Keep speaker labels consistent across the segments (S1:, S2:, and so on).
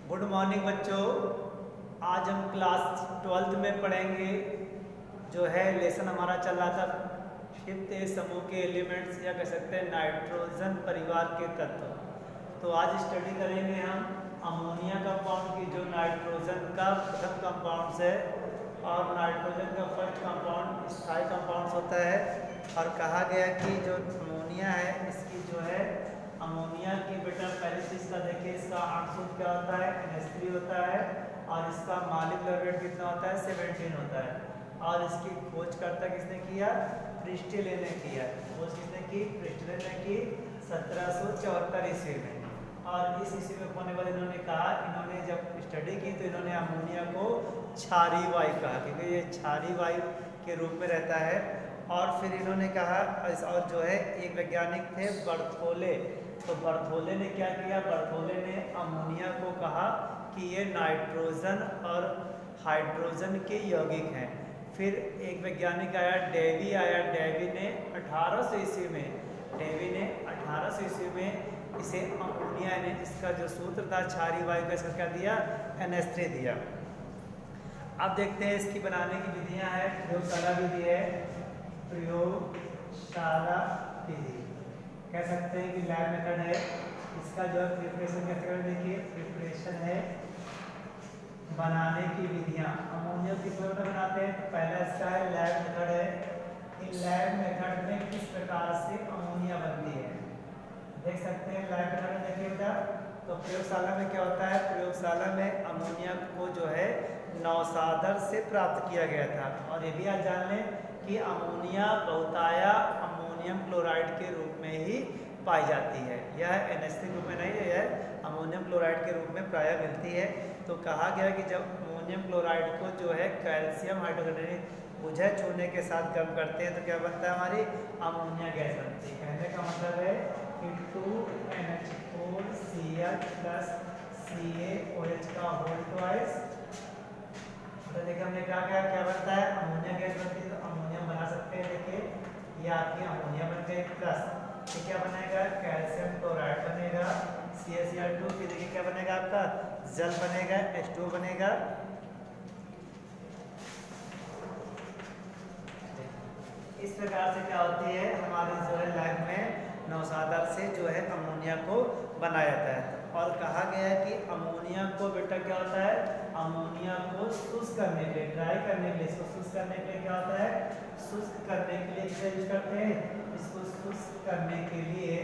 S1: Good morning बच्चों। आज हम क्लास 12th में पढ़ेंगे। जो है लेसन हमारा चल रहा था फिफ्थ समूह के एलिमेंट्स या कह सकते हैं नाइट्रोजन परिवार के तत्व। तो आज स्टडी करेंगे हम अमोनिया कंपाउंड की, जो नाइट्रोजन का प्रथम कंपाउंड्स है और नाइट्रोजन का फर्स्ट कंपाउंड स्थायी कंपाउंड्स होता है। और कहा गया कि जो अमोनिया है इसकी जो है अमोनिया की बेटा पहली चीज का देखिए, इसका आंसर क्या होता है, NH3 होता है और इसका मॉलिक्यूलर वेट कितना होता है, 17 होता है। और इसकी खोजकर्ता किसने किया, प्रिस्टले ने किया। खोज किसने की, प्रिस्टले ने की 1774 ईस्वी में। और इस ईस्वी में होने वाले इन्होंने कहा, इन्होंने जब स्टडी की तो इन्होंने अमोनिया को क्षारीय वायु कहा, क्योंकि ये क्षारीय वायु के रूप में रहता है। और फिर इन्होंने कहा, और जो है एक वैज्ञानिक थे बर्थोले, तो बर्थोले ने क्या किया, बर्थोले ने अमोनिया को कहा कि ये नाइट्रोजन और हाइड्रोजन के यौगिक हैं। फिर एक वैज्ञानिक आया डेवी आया, डेवी ने 1800 ईस्वी में, डेवी ने 1800 ईस्वी में इसे अमोनिया ने इसका जो सूत्र था क्षारीय वायु का, इसका क्या दिया, NH3 दिया। अब देखते हैं इसकी बनाने की विधियां हैं। प्रयोगशाला विधि है, प्रयोगशाला विधि कह सकते हैं कि लैब मेथड है। इसका जो है प्रिपरेशन कैसे करें, देखिए प्रिपरेशन है बनाने की विधियां। अमोनिया किस प्रकार बनाते हैं, तो पहला इसका है लैब मेथड है। इन लैब मेथड में किस प्रकार से अमोनिया बनती है देख सकते हैं। लैब मेथड में देखिए बेटा, तो प्रयोगशाला में क्या होता है, प्रयोगशाला में अमोनिया को जो है नौसादर से प्राप्त किया गया था। और ये भी आज जान लें कि अमोनिया बहुताया अमोनियम क्लोराइड के रूप में ही पाई जाती है। यह NH3 रूप में नहीं है, यह अमोनियम क्लोराइड के रूप में प्रायः मिलती है। तो कहा गया कि जब अमोनियम क्लोराइड को जो है कैल्शियम हाइड्रोक्साइड बुझे छूने के साथ गर्म करते हैं तो क्या बनता है, हमारी अमोनिया गैस बनती है। कहने का मतलब है कि 2NH4Cl प्लस CaOH का होल ट्वाइस। तो देखिए हमने क्या बनता है, अमोनिया गैस बनती है, तो अमोनियम बना सकते हैं। देखिए ये आपकी अमोनिया बन गई, प्लस ये क्या बनेगा, कैल्शियम क्लोराइड बनेगा CaCl2। फिर देखिए क्या बनेगा, आपका जल बनेगा, H2 बनेगा। इस प्रकार से क्या होती है हमारी जो है लैब में नौसादर से जो है अमोनिया को बनाया जाता है। और कहा गया है कि अमोनिया को बेटा क्या होता है, अमोनिया को शुष्क करने के लिए, ड्राई करने के लिए, इसको शुष्क करने के लिए क्या होता है, शुष्क करने के लिए किसे यूज करते हैं, इसको शुष्क करने के लिए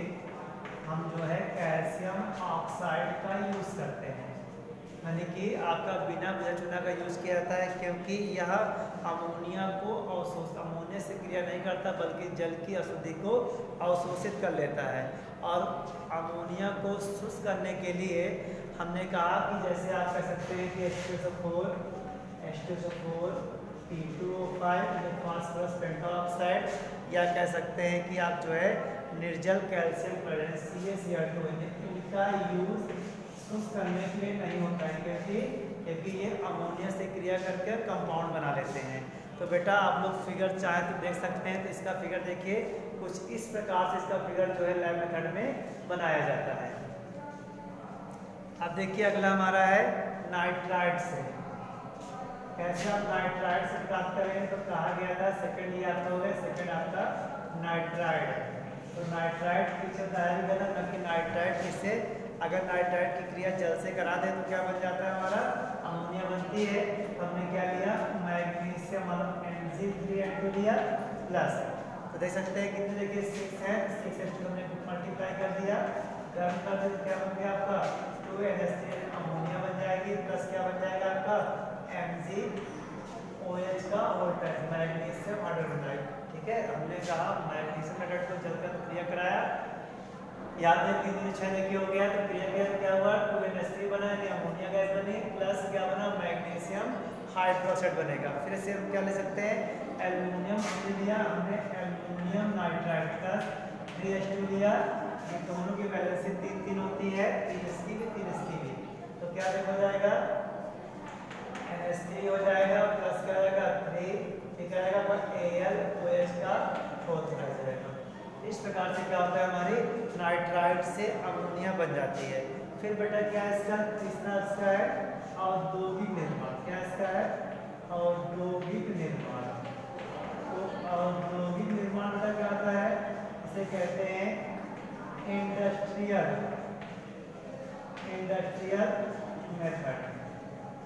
S1: हम जो है कैल्शियम ऑक्साइड का यूज करते हैं। यानी कि आपका बिना बुझा चूना का यूज किया जाता है, क्योंकि यह अमोनिया को अमोनिया से क्रिया नहीं करता बल्कि जल की अशुद्धि को अवशोषित कर लेता है। और अमोनिया को शुष्क करने के लिए हमने कहा कि जैसे आप कह सकते हैं कि H2SO4 P2O5 फास्फोरस पेंटाऑक्साइड, या कह सकते हैं कि आप जो है निर्जल कैल्शियम क्लोराइड CaCl2, इनका यूज शुष्क करने के लिए नहीं होता है, क्योंकि ये अमोनिया से क्रिया करके कंपाउंड बना लेते हैं। तो बेटा आप लोग फिगर चाहे तो देख सकते हैं। तो इसका फिगर देखिए, कुछ इस प्रकार से इसका फिगर जो है लैब मेथड में बनाया जाता है। अब देखिए अगला हमारा है नाइट्राइड से। कैसे आप नाइट्राइड से प्राप्त करेंगे, तो कहा गया था सेकंड ये आपका हो गया, सेकंड आपका नाइट्राइड। तो नाइट्राइड पीछे तैयारी करना, ताकि नाइट्राइड किससे, अगर नाइट्राइड की क्रिया जल से करा दे तो क्या बन जाता है, हमारा अमोनिया बनती है। तो हमने क्या लिया, मैग्नीशियम मतलब Mg3N2 लिया प्लस, तो देख सकते हैं कितने, देखिए 6 है, 6H2 हमने मल्टीप्लाई कर दिया, गर्म कर दिया, क्या बन गया आपका 2NH3 अमोनिया बन जाएगी, प्लस क्या बन जाएगा आपका MgOH का होल ट्वाइस मैग्नीशियम हाइड्रोक्साइड। ठीक है, हमने कहा मैग्नीशियम हाइड्रोक्साइड को जल का क्रिया कराया, याद है 3 3 6 देखिए हो गया, तो क्रिया गैस क्या हुआ, 2NH3 बना, अमोनिया गैस बनी, प्लस क्या बना, मैग्नीशियम हाइड्रोक्साइड बनेगा। फिर से हम क्या ले सकते हैं, एल्युमिनियम लिया हमने, एल्युमिनियम नाइट्राइड प्लस 3H2 लिया। ये दोनों की वैलेंसी 3 3 होती है, 3 इसकी भी 3 इसकी भी, तो क्या हो जाएगा, NH3 हो जाएगा, प्लस क्या आएगा 3, ठीक आएगा AlOH का होल ट्वाइस रहेगा। इस प्रकार से क्या होता है, हमारी नाइट्राइड से अमोनिया बन जाती है। फिर बेटा क्या है इसका तीसरा इसका है औद्योगिक निर्माण। क्या इसका है? औद्योगिक निर्माण। तो औद्योगिक निर्माण बेटा क्या होता है? इसे कहते हैं इंडस्ट्रियल मेथड।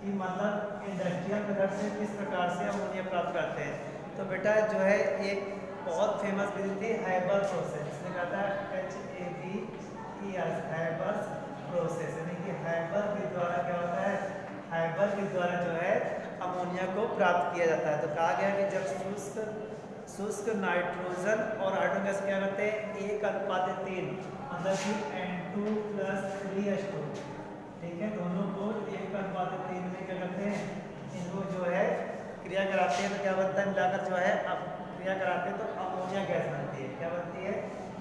S1: कि मतलब इंडस्ट्रियल मेथड से किस प्रकार से अमोनिया प्राप्त करते हैं। तो बेटा जो है एक बहुत फेमस विधि थी हैबर प्रोसेस। इसमें कहता है HABERS हैबर प्रोसेस, यानी कि हैबर के द्वारा क्या होता है? हैबर के द्वारा जो है अमोनिया को प्राप्त किया जाता है। तो कहा गया कि जब शुष्क नाइट्रोजन और हाइड्रोजन गैस क्या करते हैं 1:3, मतलब कि N2 + 3H2, ठीक है, दोनों को 1:3 में क्या करते हैं, इनको जो है क्रिया कराते हैं। तो क्या बनता है? मिलाकर जो है अब क्रिया कराते हैं तो अमोनिया गैस बनती है। क्या बनती है?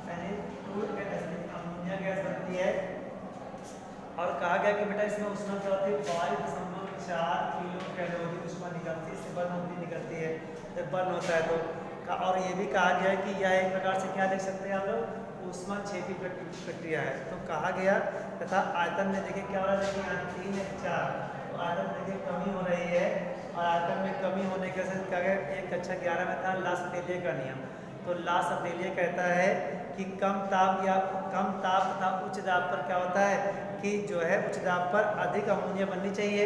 S1: Na2NH3 अमोनिया गैस बनती है। और कहा गया कि बेटा इसमें ऊष्मा क्या होती है? 22.4 किलो कैलोरी ऊष्मा निकलती है, इससे बर्न निकलती है जब बर्न होता है तो। और ये भी कहा गया है कि यह एक प्रकार से क्या देख सकते हैं आप लोग ऊष्मा छेदी प्रक्रिया है। तो कहा गया तथा आयतन में देखिए क्या हो रहा है? देखिए यहाँ 3 1 4, तो आयतन देखिए कमी हो रही है। और आयतन में कमी होने के साथ क्या गया? एक कक्षा 11 में था लासटेलिये का नियम। तो लासटेलिये कहता है कि कम ताप तथा उच्च दाब पर क्या होता है कि जो है उच्च दाब पर अधिक अमोनिया बननी चाहिए।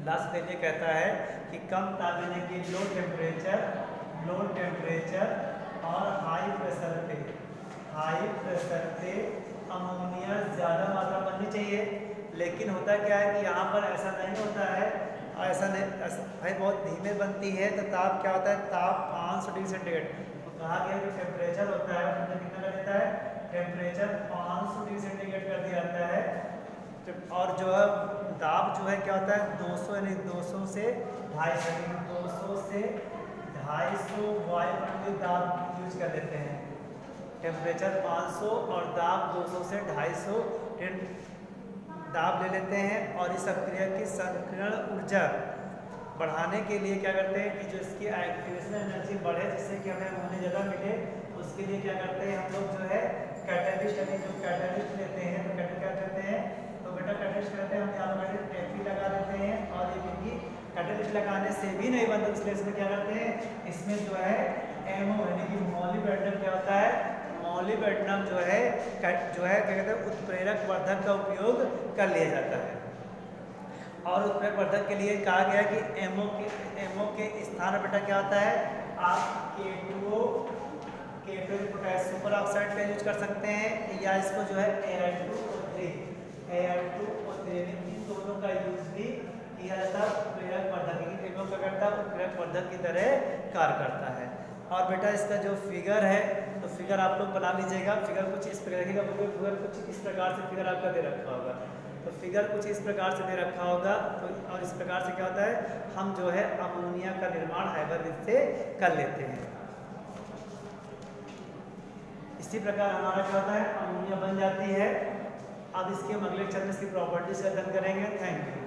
S1: लासटेलिये कहता है कि कम ताप यानी कि लो टेम्परेचर और हाई प्रेशर पे अमोनिया ज़्यादा मात्रा बननी चाहिए। लेकिन होता क्या है कि यहाँ पर ऐसा नहीं होता है, ऐसा भाई बहुत धीमे बनती है। तो ताप क्या होता है? ताप 500 डिग्री सेंटीग्रेड। तो कहा गया कि टेम्परेचर होता है मतलब कितना कर देता है? टेम्परेचर 500 डिग्री सेंटीग्रेड कर दिया जाता है। और जो है दाब जो है क्या होता है? 200 यानी 200 से 250, 200 से 250 वायु दाब यूज कर लेते हैं। टेम्परेचर 500 और दाब 200 से 250 दाब ले लेते हैं। और इस अभिक्रिया की संकीर्ण ऊर्जा बढ़ाने के लिए क्या करते हैं कि जो इसकी एक्टिवेशन एनर्जी बढ़े जिससे कि हमें अमोनिया ज़्यादा मिले, उसके लिए क्या करते हैं हम लोग जो है कैटलिस्ट, यानी जो कैटलिस्ट लेते हैं। तो क्या करते हैं? तो बेटा कैटलिस्ट करते हैं हम यहाँ पर टेपी लगा देते हैं। और ये क्योंकि कैटलिस्ट लगाने से भी नहीं बनता इसलिए इसमें क्या करते हैं? इसमें जो है MO यानी कि मॉलिब्डेनम क्या होता है? मॉलिब्डेनम जो है क्या कहते हैं उत्प्रेरक वर्धक का उपयोग कर लिया जाता है। और उत्प्रेरक वर्धक के लिए कहा गया कि MO के स्थान बेटा क्या होता है? आप K2O पोटेशियम सुपर ऑक्साइड का यूज कर सकते हैं, या इसको जो है Al2O3 इन दोनों का यूज भी किया जाता है उत्प्रेरक वर्धक। MO क्या करता है? उत्प्रेरक वर्धक की तरह कार्य करता है। और बेटा इसका जो फिगर है तो फिगर आप लोग बना लीजिएगा। फिगर कुछ इस प्रकार रखिएगा, फिगर कुछ इस प्रकार से फिगर आपका दे रखा होगा। तो फिगर कुछ इस प्रकार से दे रखा होगा। तो और इस प्रकार से क्या होता है? हम जो है अमोनिया का निर्माण हैबर विधि से कर लेते हैं। इसी प्रकार हमारा क्या होता है? अमोनिया बन जाती है। अब इसके अगले लेक्चर में इसकी प्रॉपर्टीज का अध्ययन करेंगे। Thank you.